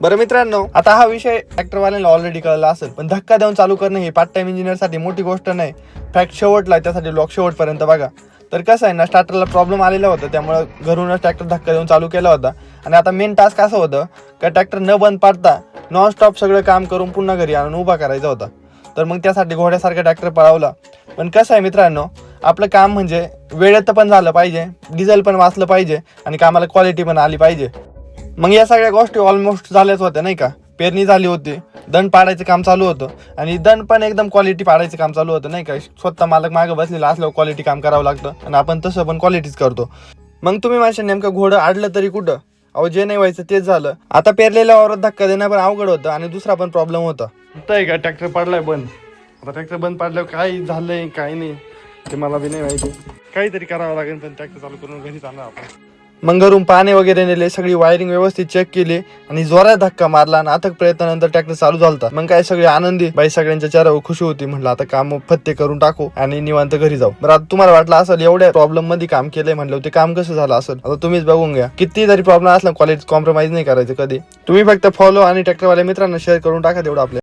बरं मित्रांनो, आता हा विषय ट्रॅक्टरवाल्यांना ऑलरेडी कळला असेल, पण धक्का देऊन चालू करणं ही पार्ट टाइम इंजिनियर साठी मोठी गोष्ट नाही. फॅक्ट शेवटला त्यासाठी ब्लॉग शेवटपर्यंत बघा. तर कसं आहे ना, स्टार्टरला प्रॉब्लेम आलेला होता, त्यामुळे घरूनच ट्रॅक्टर धक्का देऊन चालू केला होता. आणि आता मेन टास्क असं होतं का ट्रॅक्टर न बंद पाडता नॉन स्टॉप सगळं काम करून पुन्हा घरी आणून उभा करायचा होता. तर मग त्यासाठी घोड्यासारखा ट्रॅक्टर पळवला. पण कसं आहे मित्रांनो, आपलं काम म्हणजे वेळेत पण झालं पाहिजे, डिझेल पण वाचलं पाहिजे आणि कामाला क्वालिटी पण आली पाहिजे. मग या सगळ्या गोष्टी ऑलमोस्ट झाल्याच होत्या नाही का. पेरणी झाली होती, दंड पाडायचं काम चालू होतं आणि दंड पण एकदम क्वालिटी पाडायचं काम चालू होतं नाही का. स्वतः मालक मागं बसलेला असल्यावर क्वालिटी काम करावं लागतं आणि आपण तसं पण क्वालिटीच करतो. मग तुम्ही माझ्या नेमकं घोडं आडलं तरी कुठं, अहो जे नाही व्हायचं तेच झालं. आता पेरलेल्या वावरात धक्का देणं पण अवघड होतं आणि दुसरा पण प्रॉब्लेम होता. आहे का ट्रॅक्टर पडलाय बंद. आता ट्रॅक्टर बंद पडल्यावर काय झालंय काय नाही ते मला बी नाही माहिती. काहीतरी करावं लागेल, पण ट्रॅक्टर चालू करून घरी जाणार आपण. मग घरून पाणी वगैरे नेले, सगळी वायरिंग व्यवस्थित चेक केली आणि जोरात धक्का मारला आणि अथक प्रयत्नानंतर ट्रॅक्टर चालू झालता. मग काय सगळे आनंदी, बाई सगळ्यांच्या चेहऱ्यावर खुशी होती. म्हटलं आता काम फत्ते करून टाकू आणि निवांत घरी जाऊ. बरं आता तुम्हाला वाटलं असेल एवढ्या प्रॉब्लेम मध्ये काम केलंय म्हणलं, ते काम कसं झालं असेल आता तुम्हीच बघून घ्या. किती जरी प्रॉब्लेम असला क्वालिटी कॉम्प्रोमाइज नाही करायचं कधी. तुम्ही फक्त फॉलो आणि ट्रॅक्टरवाल्या मित्रांना शेअर करून टाका तेवढं आपल्या.